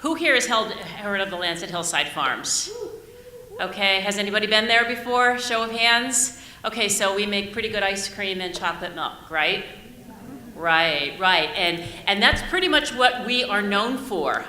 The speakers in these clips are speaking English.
Who here has heard of the Lancet Hillside Farms? Okay, has anybody been there before? Show of hands. Okay, so we make pretty good ice cream and chocolate milk, right? Right. And that's pretty much what we are known for.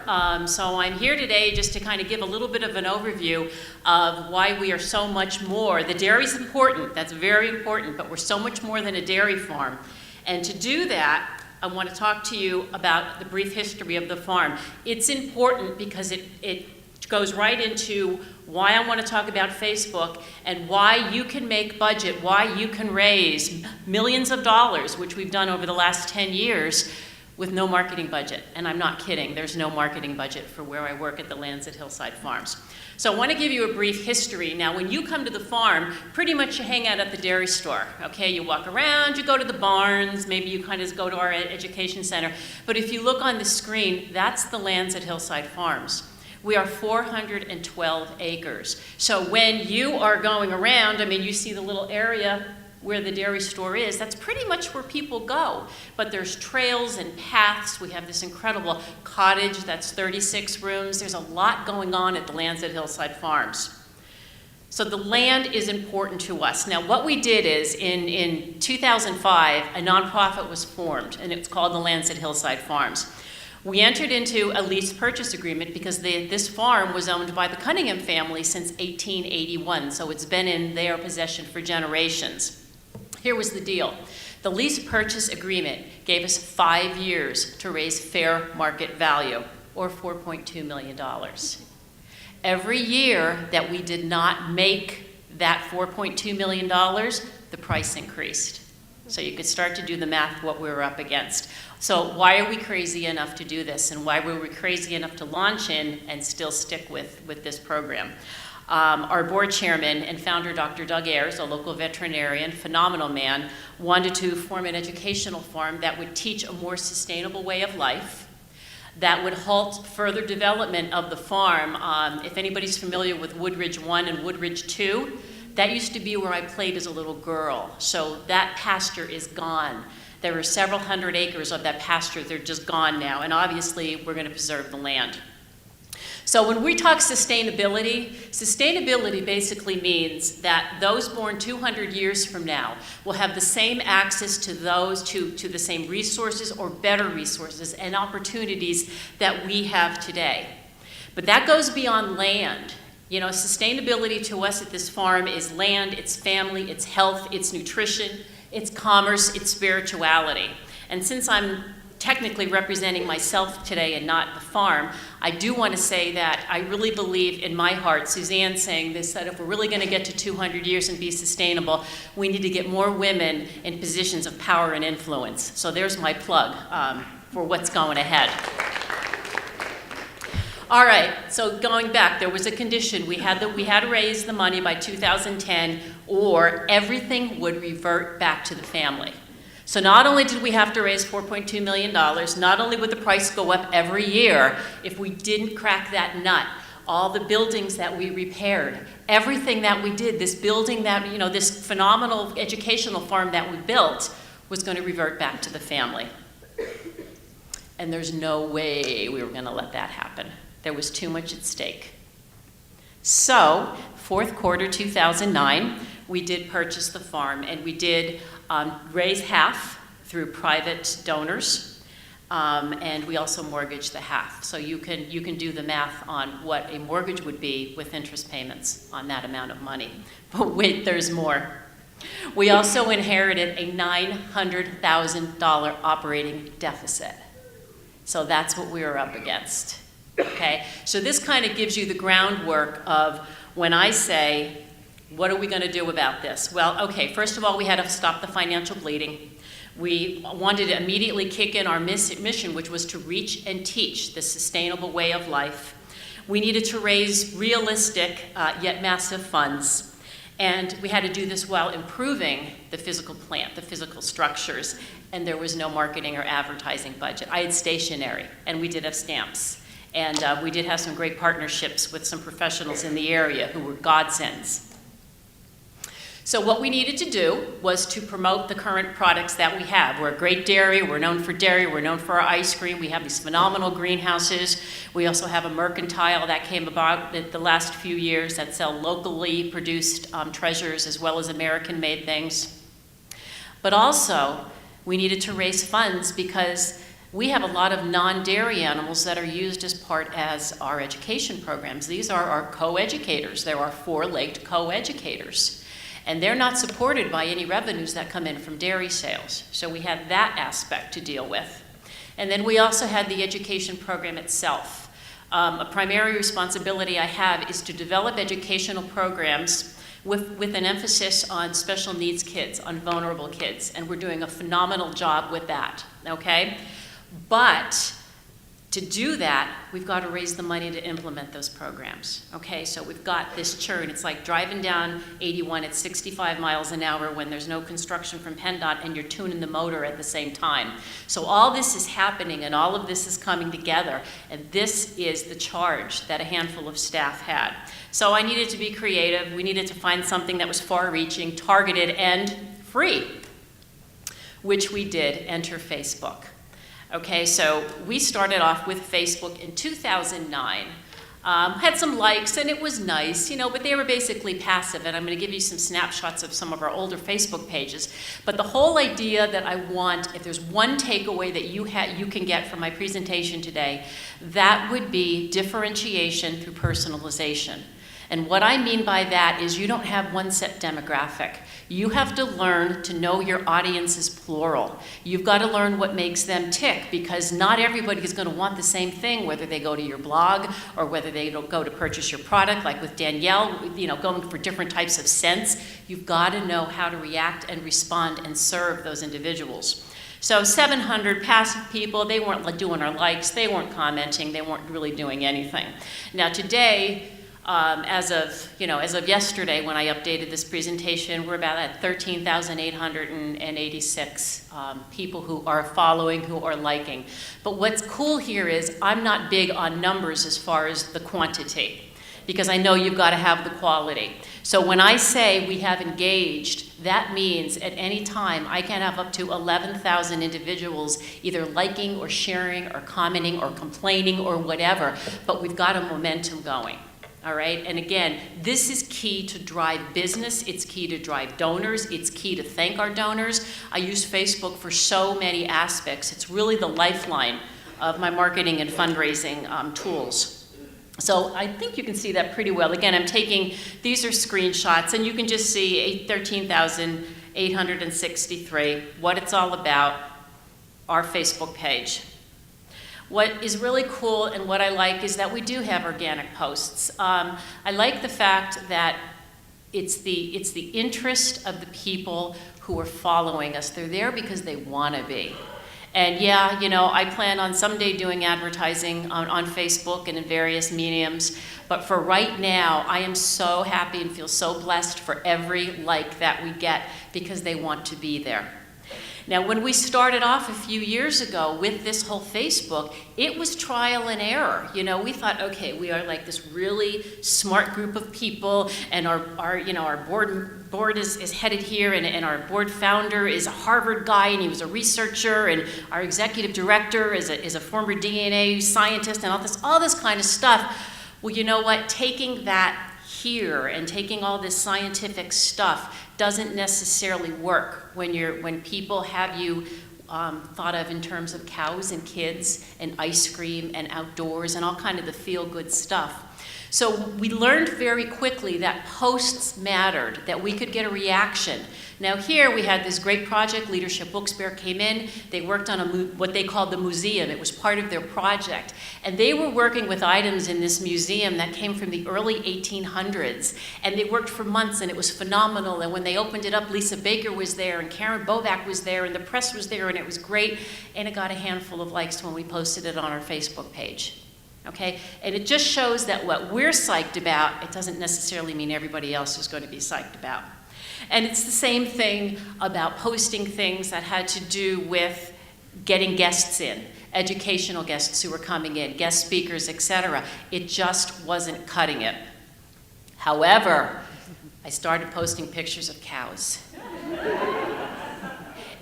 So I'm here today just to kind of give a little bit of an overview of why we are so much more. The dairy's important, that's very important, but we're so much more than a dairy farm. And to do that, I want to talk to you about the brief history of the farm. It's important because it goes right into why I want to talk about Facebook and why you can make budget, why you can raise millions of dollars, which we've done over the last 10 years with no marketing budget. And I'm not kidding, there's no marketing budget for where I work at the Lancet Hillside Farms. So I want to give you a brief history. Now, when you come to the farm, pretty much you hang out at the dairy store, okay? You walk around, you go to the barns, maybe you kind of go to our education center. But if you look on the screen, that's the Lancet Hillside Farms. We are 412 acres. So when you are going around, I mean, you see the little area where the dairy store is, that's pretty much where people go. But there's trails and paths. We have this incredible cottage that's 36 rooms. There's a lot going on at the Lancet Hillside Farms. So the land is important to us. Now, what we did is, in 2005, a nonprofit was formed, and it's called the Lancet Hillside Farms. We entered into a lease purchase agreement because this farm was owned by the Cunningham family since 1881, so it's been in their possession for generations. Here was the deal. The lease purchase agreement gave us 5 years to raise fair market value, or $4.2 million. Every year that we did not make that $4.2 million, the price increased. So you could start to do the math what we were up against. So why are we crazy enough to do this? And why were we crazy enough to launch in and still stick with this program? Our board chairman and founder, Dr. Doug Ayers, a local veterinarian, phenomenal man, wanted to form an educational farm that would teach a more sustainable way of life, that would halt further development of the farm. If anybody's familiar with Woodridge 1 and Woodridge 2, that used to be where I played as a little girl. So that pasture is gone. There were several hundred acres of that pasture. They're just gone now. And obviously, we're going to preserve the land. So when we talk sustainability, sustainability basically means that those born 200 years from now will have the same access to to the same resources or better resources and opportunities that we have today. But that goes beyond land. You know, sustainability to us at this farm is land, it's family, it's health, it's nutrition, it's commerce, it's spirituality. And since I'm technically representing myself today and not the farm, I do want to say that I really believe in my heart, Suzanne saying this, that if we're really going to get to 200 years and be sustainable, we need to get more women in positions of power and influence. So there's my plug for what's going ahead. All right, so going back, there was a condition. We had to raise the money by 2010 or everything would revert back to the family. So not only did we have to raise $4.2 million, not only would the price go up every year, if we didn't crack that nut, all the buildings that we repaired, everything that we did, this building that, you know, this phenomenal educational farm that we built was going to revert back to the family. And there's no way we were going to let that happen. There was too much at stake. So, fourth quarter 2009, we did purchase the farm, and we did raise half through private donors, and we also mortgaged the half. So you can do the math on what a mortgage would be with interest payments on that amount of money. But wait, there's more. We also inherited a $900,000 operating deficit. So that's what we were up against. Okay, so this kind of gives you the groundwork of when I say, what are we going to do about this? Well, okay, first of all, we had to stop the financial bleeding. We wanted to immediately kick in our mission, which was to reach and teach the sustainable way of life. We needed to raise realistic yet massive funds. And we had to do this while improving the physical plant, the physical structures, and there was no marketing or advertising budget. I had stationery, and we did have stamps. And we did have some great partnerships with some professionals in the area who were godsends. So what we needed to do was to promote the current products that we have. We're a great dairy, we're known for dairy, we're known for our ice cream, we have these phenomenal greenhouses. We also have a mercantile that came about in the last few years that sell locally produced treasures as well as American-made things. But also, we needed to raise funds because we have a lot of non-dairy animals that are used as part as our education programs. These are our co-educators. They're our four-legged co-educators. And they're not supported by any revenues that come in from dairy sales. So we had that aspect to deal with. And then we also had the education program itself. A primary responsibility I have is to develop educational programs with an emphasis on special needs kids, on vulnerable kids. And we're doing a phenomenal job with that, okay? But to do that, we've got to raise the money to implement those programs, okay? So we've got this churn. It's like driving down 81 at 65 miles an hour when there's no construction from PennDOT and you're tuning the motor at the same time. So all this is happening and all of this is coming together, and this is the charge that a handful of staff had. So I needed to be creative. We needed to find something that was far-reaching, targeted, and free, which we did. Enter Facebook. Okay, so we started off with Facebook in 2009. Had some likes, and it was nice, but they were basically passive, and I'm going to give you some snapshots of some of our older Facebook pages. But the whole idea that I want, if there's one takeaway that you can get from my presentation today, that would be differentiation through personalization. And what I mean by that is you don't have one set demographic. You have to learn to know your audience is plural. You've got to learn what makes them tick, because not everybody is going to want the same thing, whether they go to your blog or whether they go to purchase your product, like with Danielle, going for different types of scents. You've got to know how to react and respond and serve those individuals. So 700 passive people, they weren't doing our likes, they weren't commenting, they weren't really doing anything. Now today, as of yesterday, when I updated this presentation, we're about at 13,886 people who are following, who are liking. But what's cool here is I'm not big on numbers as far as the quantity, because I know you've got to have the quality. So when I say we have engaged, that means at any time I can have up to 11,000 individuals either liking or sharing or commenting or complaining or whatever, but we've got a momentum going. All right, and again, this is key to drive business, it's key to drive donors, it's key to thank our donors. I use Facebook for so many aspects. It's really the lifeline of my marketing and fundraising tools. So I think you can see that pretty well. Again, these are screenshots, and you can just see 13,863, what it's all about, our Facebook page. What is really cool and what I like is that we do have organic posts. I like the fact that it's the interest of the people who are following us. They're there because they want to be. And yeah, I plan on someday doing advertising on Facebook and in various mediums. But for right now, I am so happy and feel so blessed for every like that we get because they want to be there. Now, when we started off a few years ago with this whole Facebook, it was trial and error. We thought, okay, we are like this really smart group of people, and our board is headed here, and our board founder is a Harvard guy, and he was a researcher, and our executive director is a former DNA scientist, and all this kind of stuff. Well, you know what? Taking that here and taking all this scientific stuff doesn't necessarily work when people have you thought of in terms of cows and kids and ice cream and outdoors and all kind of the feel-good stuff. So we learned very quickly that posts mattered, that we could get a reaction. Now here we had this great project. Leadership Wilkes-Barre came in. They worked on what they called the museum. It was part of their project. And they were working with items in this museum that came from the early 1800s. And they worked for months, and it was phenomenal. And when they opened it up, Lisa Baker was there, and Karen Bovack was there, and the press was there, and it was great. And it got a handful of likes when we posted it on our Facebook page. Okay? And it just shows that what we're psyched about, it doesn't necessarily mean everybody else is going to be psyched about. And it's the same thing about posting things that had to do with getting guests in, educational guests who were coming in, guest speakers, etc. It just wasn't cutting it. However, I started posting pictures of cows.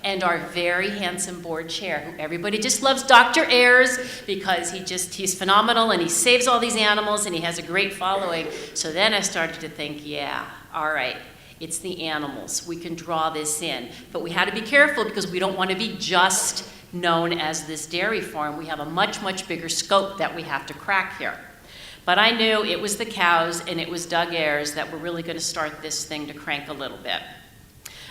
And our very handsome board chair, who everybody just loves, Dr. Ayers, because he's phenomenal and he saves all these animals and he has a great following. So then I started to think, yeah, all right, it's the animals. We can draw this in. But we had to be careful because we don't want to be just known as this dairy farm. We have a much, much bigger scope that we have to crack here. But I knew it was the cows and it was Doug Ayers that were really going to start this thing to crank a little bit.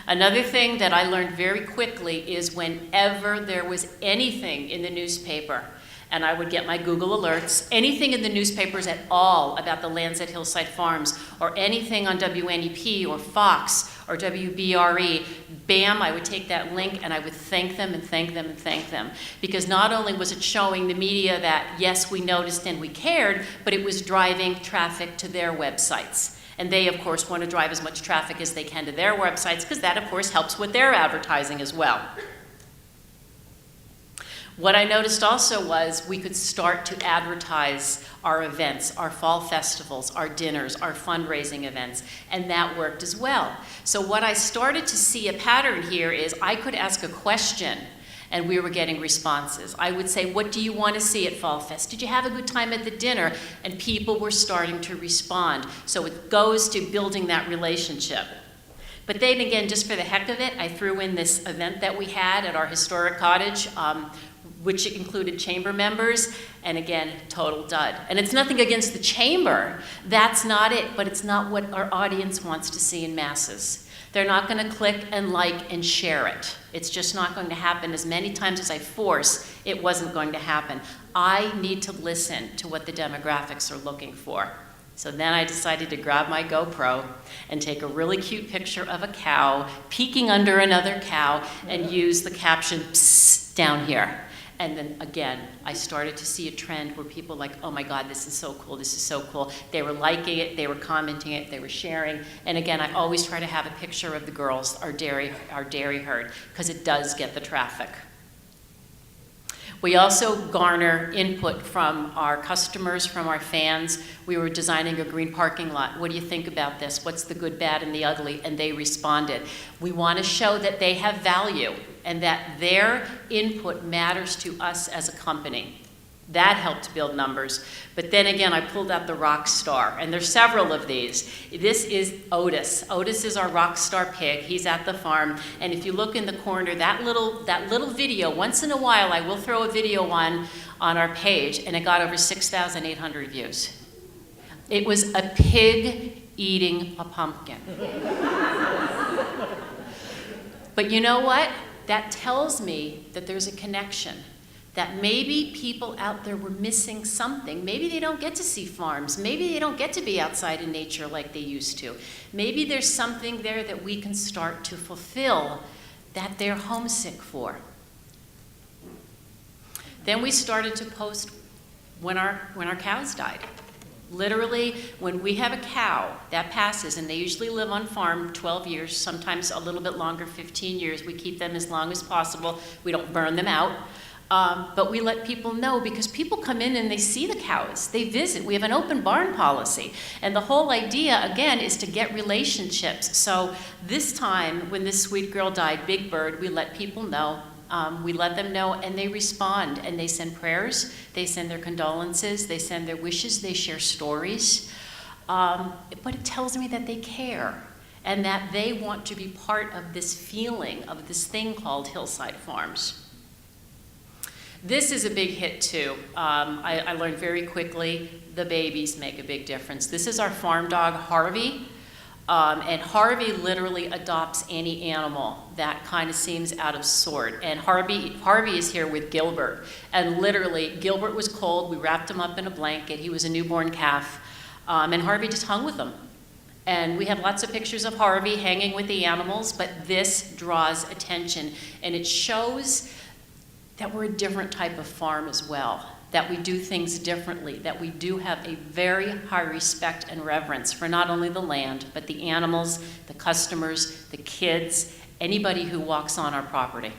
Another thing that I learned very quickly is whenever there was anything in the newspaper, and I would get my Google alerts, anything in the newspapers at all about the lands at Hillside Farms, or anything on WNEP or Fox or WBRE, bam, I would take that link and I would thank them and thank them and thank them. Because not only was it showing the media that, yes, we noticed and we cared, but it was driving traffic to their websites. And they, of course, want to drive as much traffic as they can to their websites because that, of course, helps with their advertising as well. What I noticed also was we could start to advertise our events, our fall festivals, our dinners, our fundraising events, and that worked as well. So what I started to see a pattern here is I could ask a question and we were getting responses. I would say, what do you want to see at Fall Fest? Did you have a good time at the dinner? And people were starting to respond. So it goes to building that relationship. But then again, just for the heck of it, I threw in this event that we had at our historic cottage, which included chamber members, and again, total dud. And it's nothing against the chamber, that's not it, but it's not what our audience wants to see in masses. They're not going to click and like and share it. It's just not going to happen. As many times as I force, it wasn't going to happen. I need to listen to what the demographics are looking for. So then I decided to grab my GoPro and take a really cute picture of a cow peeking under another cow and use the caption, "Psst," down here. And then again, I started to see a trend where people like, oh my God, this is so cool, this is so cool. They were liking it, they were commenting it, they were sharing. And again, I always try to have a picture of the girls, our dairy herd, because it does get the traffic. We also garner input from our customers, from our fans. We were designing a green parking lot. What do you think about this? What's the good, bad, and the ugly? And they responded. We want to show that they have value and that their input matters to us as a company. That helped build numbers. But then again, I pulled out the rock star, and there's several of these. This is Otis. Otis is our rock star pig. He's at the farm, and if you look in the corner, that little video, once in a while I will throw a video on our page, and it got over 6,800 views. It was a pig eating a pumpkin. But you know what? That tells me that there's a connection. That maybe people out there were missing something. Maybe they don't get to see farms. Maybe they don't get to be outside in nature like they used to. Maybe there's something there that we can start to fulfill that they're homesick for. Then we started to post when our cows died. Literally, when we have a cow that passes, and they usually live on farm 12 years, sometimes a little bit longer, 15 years. We keep them as long as possible. We don't burn them out. But we let people know because people come in and they see the cows, they visit. We have an open barn policy. And the whole idea, again, is to get relationships. So this time, when this sweet girl died, Big Bird, we let people know. We let them know, and they respond, and they send prayers, they send their condolences, they send their wishes, they share stories. But it tells me that they care and that they want to be part of this feeling of this thing called Hillside Farms. This is a big hit too. I learned very quickly the babies make a big difference. This is our farm dog, Harvey. And Harvey literally adopts any animal that kind of seems out of sort. And Harvey is here with Gilbert. And literally, Gilbert was cold. We wrapped him up in a blanket. He was a newborn calf. And Harvey just hung with them. And we have lots of pictures of Harvey hanging with the animals, but this draws attention. And it shows that we're a different type of farm as well, that we do things differently, that we do have a very high respect and reverence for not only the land, but the animals, the customers, the kids, anybody who walks on our property.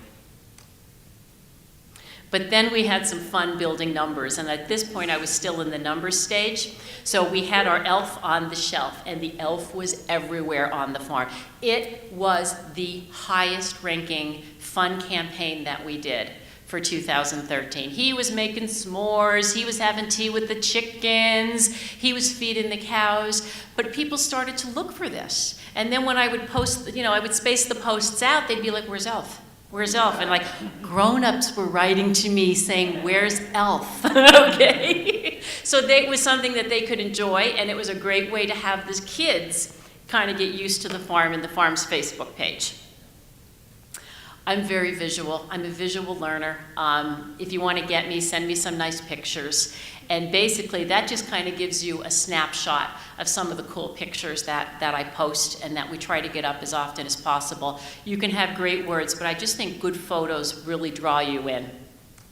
But then we had some fun building numbers, and at this point I was still in the numbers stage. So we had our elf on the shelf, and the elf was everywhere on the farm. It was the highest ranking fun campaign that we did for 2013. He was making s'mores, he was having tea with the chickens, he was feeding the cows, but people started to look for this. And then when I would post, I would space the posts out, they'd be like, where's Elf? Where's Elf? And like, grown-ups were writing to me saying, where's Elf? Okay? So it was something that they could enjoy, and it was a great way to have the kids kind of get used to the farm and the farm's Facebook page. I'm very visual. I'm a visual learner. If you want to get me, send me some nice pictures. And basically, that just kind of gives you a snapshot of some of the cool pictures that I post and that we try to get up as often as possible. You can have great words, but I just think good photos really draw you in.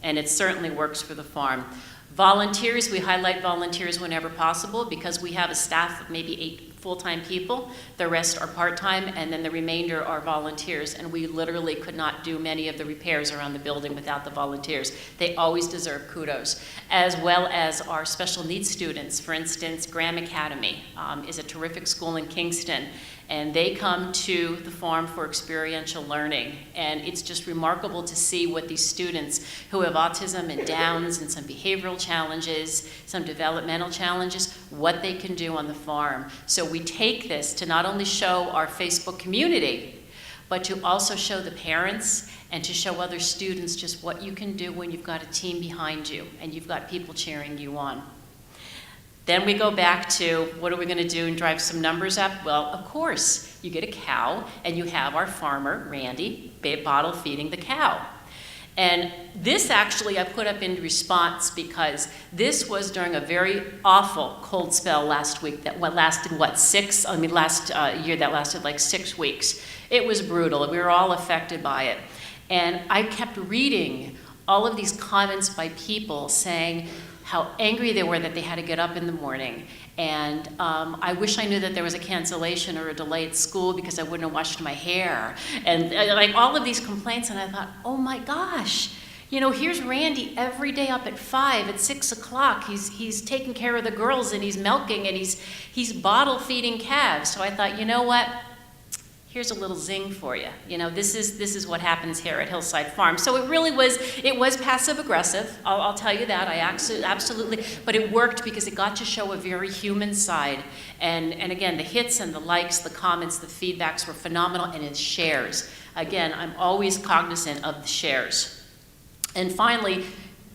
And it certainly works for the farm. Volunteers, we highlight volunteers whenever possible because we have a staff of maybe 8 full-time people. The rest are part-time, and then the remainder are volunteers, and we literally could not do many of the repairs around the building without the volunteers. They always deserve kudos, as well as our special needs students. For instance, Graham Academy is a terrific school in Kingston, and they come to the farm for experiential learning, and it's just remarkable to see what these students who have autism and Downs and some behavioral challenges, some developmental challenges, what they can do on the farm. So we take this to not only show our Facebook community, but to also show the parents and to show other students just what you can do when you've got a team behind you and you've got people cheering you on. Then we go back to what are we going to do and drive some numbers up? Well, of course, you get a cow and you have our farmer, Randy, bottle feeding the cow. And this actually I put up in response because this was during a very awful cold spell last week that lasted, last year that lasted like 6 weeks. It was brutal. We were all affected by it. And I kept reading all of these comments by people saying how angry they were that they had to get up in the morning. And I wish I knew that there was a cancellation or a delay at school because I wouldn't have washed my hair. And like all of these complaints, and I thought, oh my gosh, here's Randy every day up at 5, at 6 o'clock. He's taking care of the girls and he's milking and he's bottle feeding calves. So I thought, you know what? Here's a little zing for you. This is what happens here at Hillside Farm. So it was passive aggressive. I'll tell you that. I absolutely, but it worked because it got to show a very human side. And again, the hits and the likes, the comments, the feedbacks were phenomenal, and its shares. Again, I'm always cognizant of the shares. And finally,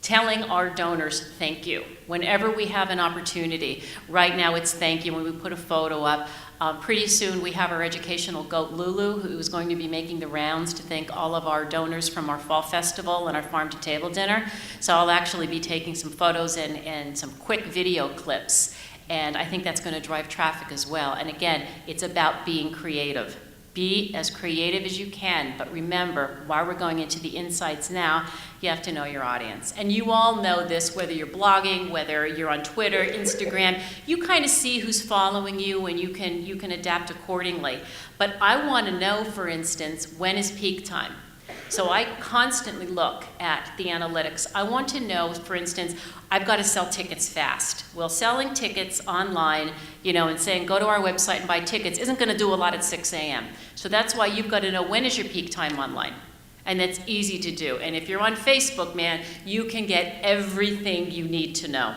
telling our donors thank you. Whenever we have an opportunity, right now it's thank you when we put a photo up. Pretty soon we have our educational goat Lulu, who is going to be making the rounds to thank all of our donors from our fall festival and our farm to table dinner. So I'll actually be taking some photos and some quick video clips, and I think that's going to drive traffic as well. And again, it's about being creative. Be as creative as you can, but remember, while we're going into the insights now, you have to know your audience. And you all know this, whether you're blogging, whether you're on Twitter, Instagram, you kind of see who's following you and you can adapt accordingly. But I want to know, for instance, when is peak time? So I constantly look at the analytics. I want to know, for instance, I've got to sell tickets fast. Well, selling tickets online, and saying go to our website and buy tickets isn't going to do a lot at 6 a.m. So that's why you've got to know when is your peak time online. And that's easy to do. And if you're on Facebook, man, you can get everything you need to know.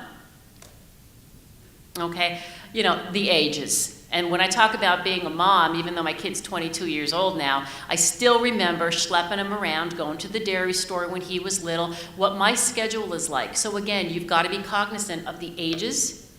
Okay? The ages. And when I talk about being a mom, even though my kid's 22 years old now, I still remember schlepping him around, going to the dairy store when he was little, what my schedule is like. So again, you've got to be cognizant of the ages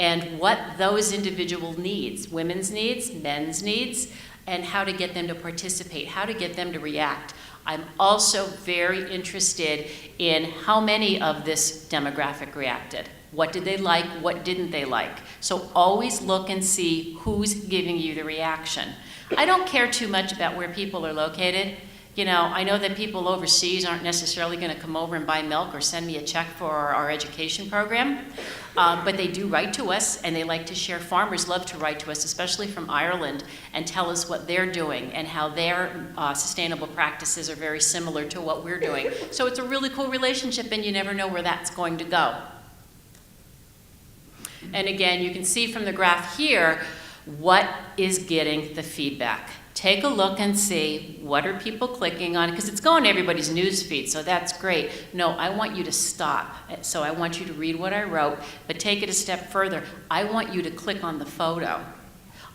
and what those individual needs, women's needs, men's needs, and how to get them to participate, how to get them to react. I'm also very interested in how many of this demographic reacted. What did they like? What didn't they like? So always look and see who's giving you the reaction. I don't care too much about where people are located You know, I know that people overseas aren't necessarily going to come over and buy milk or send me a check for our education program, but they do write to us, and they like to share. Farmers love to write to us, especially from Ireland, and tell us what they're doing and how their sustainable practices are very similar to what we're doing. So it's a really cool relationship, and you never know where that's going to go. And again, you can see from the graph here what is getting the feedback. Take a look and see what are people clicking on, because it's going to everybody's news feed, so that's great. No, I want you to stop. So I want you to read what I wrote, but take it a step further. I want you to click on the photo.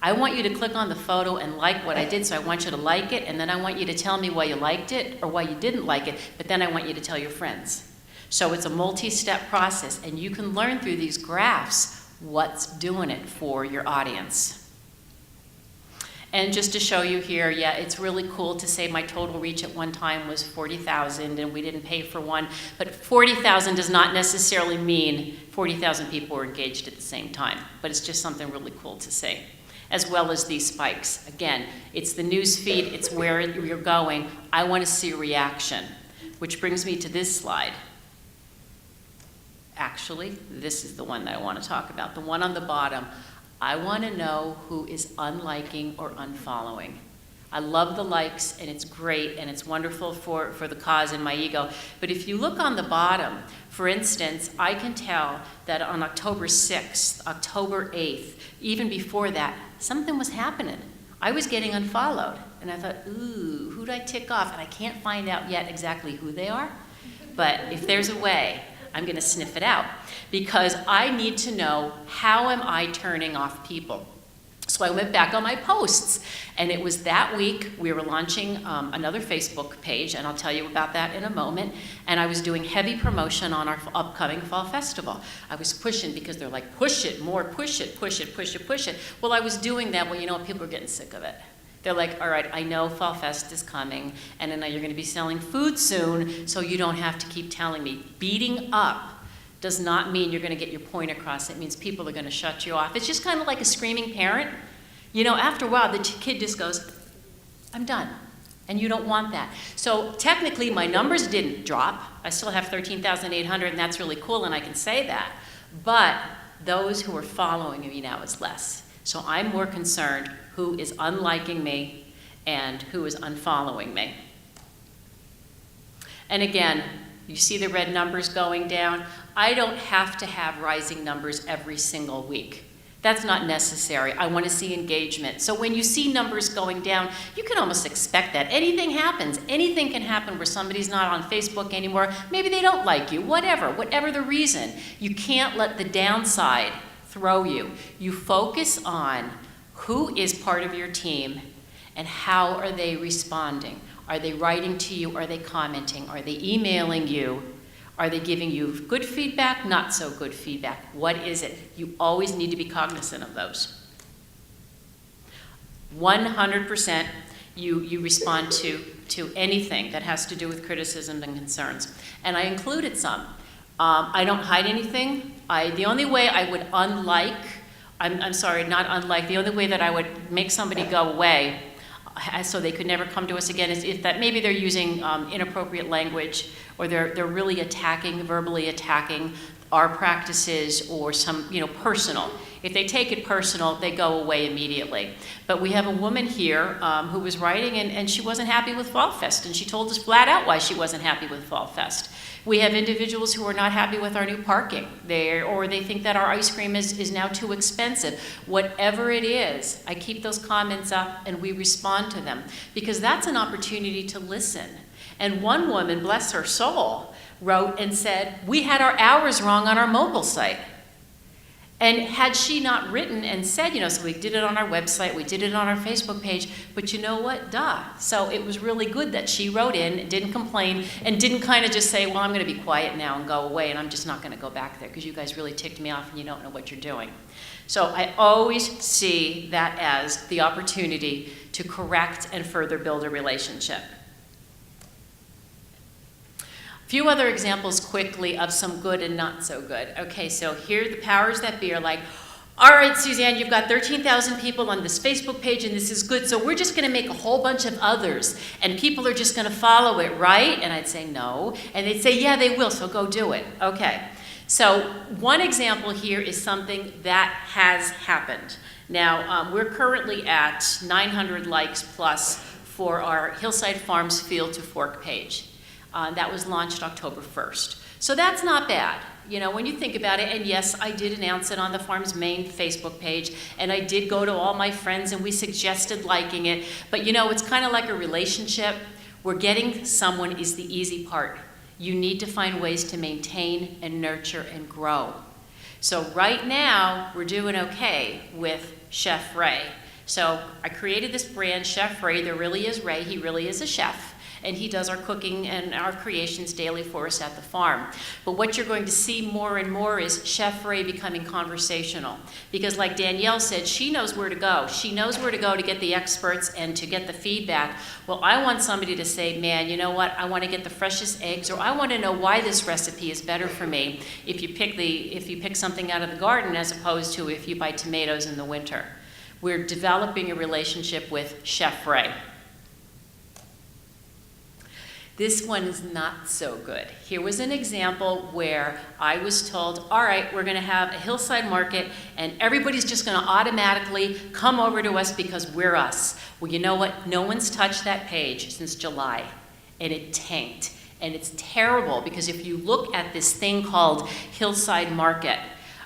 I want you to click on the photo and like what I did, so I want you to like it, and then I want you to tell me why you liked it or why you didn't like it, but then I want you to tell your friends. So it's a multi-step process, and you can learn through these graphs what's doing it for your audience. And just to show you here, yeah, it's really cool to say my total reach at one time was 40,000 and we didn't pay for one, but 40,000 does not necessarily mean 40,000 people were engaged at the same time, but it's just something really cool to say, as well as these spikes. Again, it's the news feed, it's where you're going. I want to see a reaction, which brings me to this slide. Actually, this is the one that I want to talk about, the one on the bottom. I want to know who is unliking or unfollowing. I love the likes, and it's great, and it's wonderful for the cause and my ego. But if you look on the bottom, for instance, I can tell that on October 6th, October 8th, even before that, something was happening. I was getting unfollowed, and I thought, ooh, who did I tick off? And I can't find out yet exactly who they are, but if there's a way, I'm going to sniff it out, because I need to know how am I turning off people. So I went back on my posts, and it was that week we were launching another Facebook page, and I'll tell you about that in a moment, and I was doing heavy promotion on our upcoming fall festival. I was pushing, because they're like, push it more, push it, push it, push it, push it. Well, I was doing that, well, you know, people are getting sick of it. They're like, all right, I know Fall Fest is coming, and I know you're going to be selling food soon, so you don't have to keep telling me. Beating up does not mean you're going to get your point across. It means people are going to shut you off. It's just kind of like a screaming parent. You know, after a while, the kid just goes, I'm done. And you don't want that. So technically, my numbers didn't drop. I still have 13,800, and that's really cool, and I can say that. But those who are following me now is less. So I'm more concerned who is unliking me and who is unfollowing me. And again, you see the red numbers going down. I don't have to have rising numbers every single week. That's not necessary. I want to see engagement. So when you see numbers going down, you can almost expect that. Anything happens. Anything can happen where somebody's not on Facebook anymore. Maybe they don't like you, whatever the reason. You can't let the downside throw you. You focus on who is part of your team and how are they responding. Are they writing to you? Are they commenting? Are they emailing you? Are they giving you good feedback, not so good feedback? What is it? You always need to be cognizant of those. 100% you respond to anything that has to do with criticism and concerns. And I included some. I don't hide anything. The only way I would the only way that I would make somebody go away so they could never come to us again is if that maybe they're using inappropriate language, or they're really verbally attacking our practices, or some, personal. If they take it personal, they go away immediately. But we have a woman here who was writing, and she wasn't happy with Fall Fest, and she told us flat out why she wasn't happy with Fall Fest. We have individuals who are not happy with our new parking, or they think that our ice cream is now too expensive. Whatever it is, I keep those comments up and we respond to them, because that's an opportunity to listen. And one woman, bless her soul, wrote and said, we had our hours wrong on our mobile site. And had she not written and said, so we did it on our website, we did it on our Facebook page, but you know what, So it was really good that she wrote in, didn't complain, and didn't kind of just say, well, I'm going to be quiet now and go away, and I'm just not going to go back there because you guys really ticked me off and you don't know what you're doing. So I always see that as the opportunity to correct and further build a relationship. A few other examples quickly of some good and not so good. Okay, so here the powers that be are like, all right, Suzanne, you've got 13,000 people on this Facebook page and this is good, so we're just gonna make a whole bunch of others and people are just gonna follow it, right? And I'd say no, and they'd say, yeah, they will, so go do it. Okay, so one example here is something that has happened. Now, we're currently at 900 likes plus for our Hillside Farms Field to Fork page. That was launched October 1st. So that's not bad, you know, when you think about it. And yes, I did announce it on the farm's main Facebook page, and I did go to all my friends and we suggested liking it. But you know, it's kind of like a relationship where getting someone is the easy part. You need to find ways to maintain and nurture and grow. So right now, we're doing okay with Chef Ray. So I created this brand, Chef Ray. There really is Ray, he really is a chef. And he does our cooking and our creations daily for us at the farm. But what you're going to see more and more is Chef Ray becoming conversational. Because like Danielle said, she knows where to go. She knows where to go to get the experts and to get the feedback. Well, I want somebody to say, man, you know what, I want to get the freshest eggs, or I want to know why this recipe is better for me if you pick something out of the garden as opposed to if you buy tomatoes in the winter. We're developing a relationship with Chef Ray. This one is not so good. Here was an example where I was told, all right, we're gonna have a hillside market and everybody's just gonna automatically come over to us because we're us. Well, you know what? No one's touched that page since July, and it tanked. And it's terrible because if you look at this thing called Hillside Market,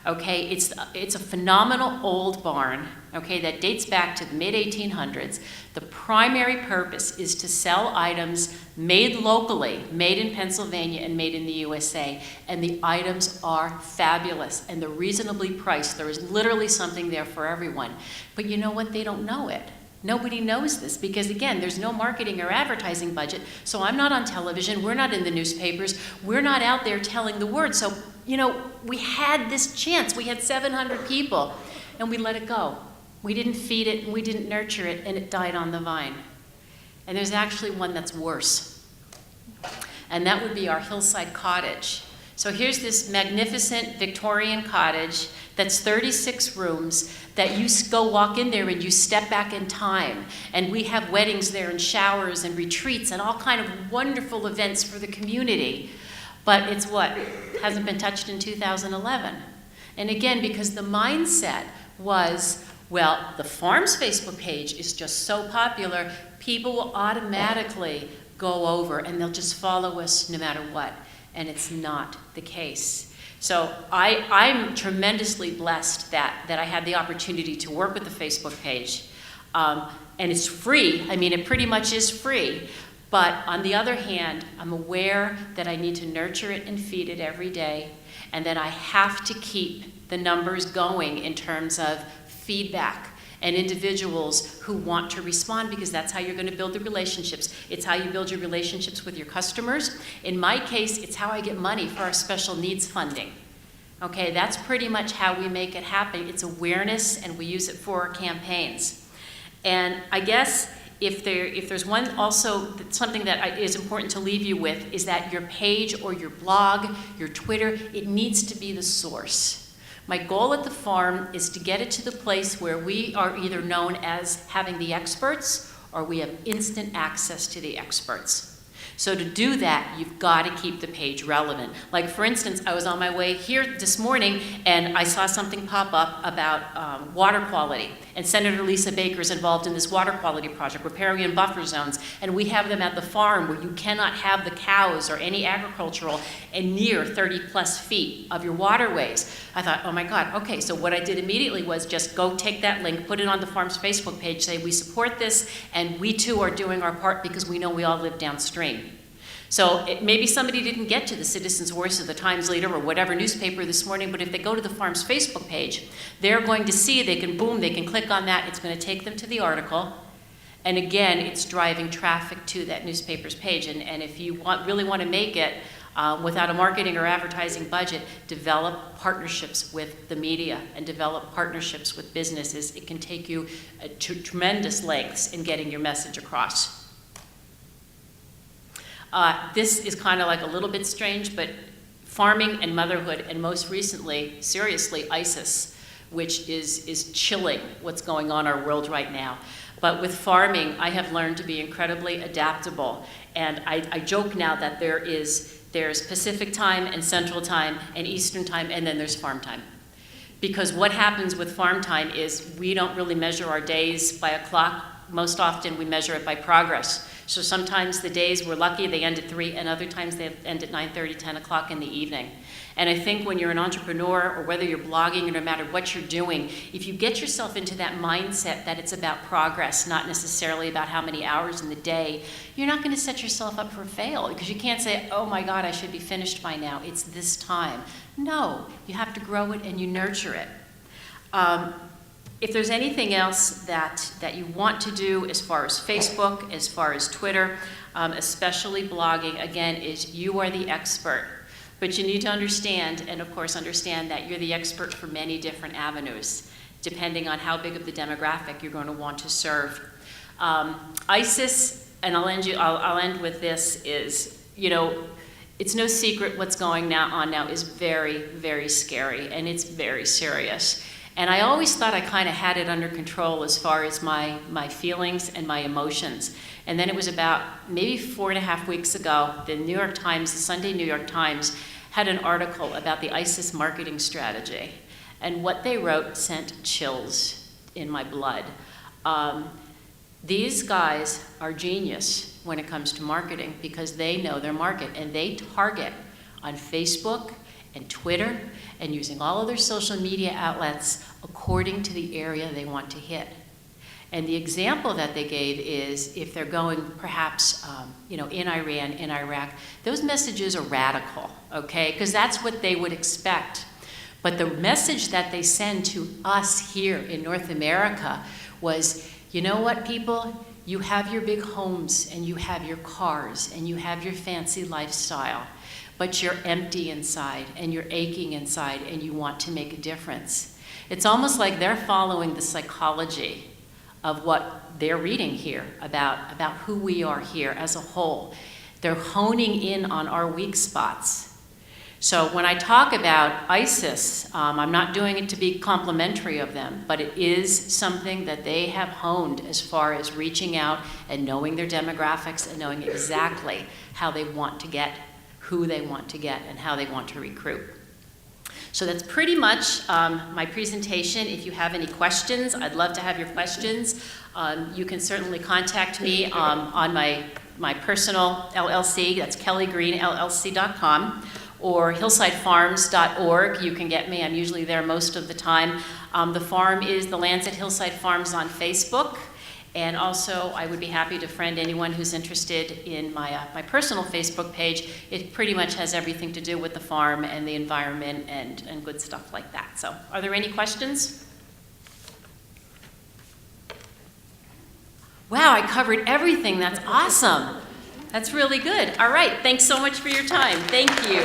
okay, it's a phenomenal old barn, okay, that dates back to the mid-1800s. The primary purpose is to sell items made locally, made in Pennsylvania and made in the USA, and the items are fabulous and they're reasonably priced. There is literally something there for everyone. But you know what? They don't know it. Nobody knows this because, again, there's no marketing or advertising budget, so I'm not on television, we're not in the newspapers, we're not out there telling the word. So, you know, we had this chance. We had 700 people, and we let it go. We didn't feed it, and we didn't nurture it, and it died on the vine. And there's actually one that's worse, and that would be our hillside cottage. So here's this magnificent Victorian cottage that's 36 rooms that you go walk in there and you step back in time. And we have weddings there and showers and retreats and all kind of wonderful events for the community. But it's what? Hasn't been touched in 2011. And again, because the mindset was, well, the farm's Facebook page is just so popular, people will automatically go over and they'll just follow us no matter what. And it's not the case. So I'm tremendously blessed that I had the opportunity to work with the Facebook page. And it's free. I mean, it pretty much is free. But on the other hand, I'm aware that I need to nurture it and feed it every day, and that I have to keep the numbers going in terms of feedback and individuals who want to respond, because that's how you're going to build the relationships. It's how you build your relationships with your customers. In my case, it's how I get money for our special needs funding. Okay, that's pretty much how we make it happen. It's awareness, and we use it for our campaigns. And I guess if there's one also, something that is important to leave you with, is that your page or your blog, your Twitter, it needs to be the source. My goal at the farm is to get it to the place where we are either known as having the experts or we have instant access to the experts. So to do that, you've got to keep the page relevant. Like, for instance, I was on my way here this morning and I saw something pop up about water quality. And Senator Lisa Baker is involved in this water quality project, riparian buffer zones. And we have them at the farm where you cannot have the cows or any agricultural near 30 plus feet of your waterways. I thought, oh my God, okay, so what I did immediately was just go take that link, put it on the farm's Facebook page, say we support this, and we too are doing our part because we know we all live downstream. So maybe somebody didn't get to the Citizen's Voice or the Times Leader or whatever newspaper this morning, but if they go to the farm's Facebook page, they're going to see, they can click on that, it's going to take them to the article. And again, it's driving traffic to that newspaper's page. And if you really want to make it without a marketing or advertising budget, develop partnerships with the media and develop partnerships with businesses. It can take you to tremendous lengths in getting your message across. This is kind of like a little bit strange, but farming and motherhood, and most recently, seriously, ISIS. which is chilling what's going on in our world right now. But with farming, I have learned to be incredibly adaptable. And I joke now that there's Pacific time and Central time and Eastern time, and then there's farm time. Because what happens with farm time is we don't really measure our days by a clock. Most often we measure it by progress. So sometimes the days we're lucky, they end at 3, and other times they end at 9:30, 10 o'clock in the evening. And I think when you're an entrepreneur, or whether you're blogging, or no matter what you're doing, if you get yourself into that mindset that it's about progress, not necessarily about how many hours in the day, you're not going to set yourself up for fail, because you can't say, oh my God, I should be finished by now. It's this time. No, you have to grow it and you nurture it. If there's anything else that you want to do as far as Facebook, as far as Twitter, especially blogging, again, is you are the expert. But you need to understand, and of course understand, that you're the expert for many different avenues, depending on how big of the demographic you're going to want to serve. ISIS, and I'll end with this, is, you know, it's no secret what's going on now is very, very scary, and it's very serious. And I always thought I kind of had it under control as far as my feelings and my emotions. And then it was about maybe 4.5 weeks ago, the New York Times, the Sunday New York Times, had an article about the ISIS marketing strategy. And what they wrote sent chills in my blood. These guys are genius when it comes to marketing, because they know their market, and they target on Facebook and Twitter and using all of their social media outlets according to the area they want to hit. And the example that they gave is if they're going perhaps in Iran, in Iraq, those messages are radical, okay? Because that's what they would expect. But the message that they send to us here in North America was, you know what, people? You have your big homes, and you have your cars, and you have your fancy lifestyle, but you're empty inside, and you're aching inside, and you want to make a difference. It's almost like they're following the psychology of what they're reading here about who we are here as a whole. They're honing in on our weak spots. So when I talk about ISIS, I'm not doing it to be complimentary of them, but it is something that they have honed as far as reaching out and knowing their demographics and knowing exactly how they want to get, who they want to get, and how they want to recruit. So that's pretty much my presentation. If you have any questions, I'd love to have your questions. You can certainly contact me on my personal LLC, that's kellygreenllc.com, or hillsidefarms.org. You can get me. I'm usually there most of the time. The farm is the Lands at Hillside Farms on Facebook. And also, I would be happy to friend anyone who's interested in my personal Facebook page. It pretty much has everything to do with the farm and the environment and good stuff like that. So, are there any questions? Wow, I covered everything. That's awesome. That's really good. All right, thanks so much for your time. Thank you.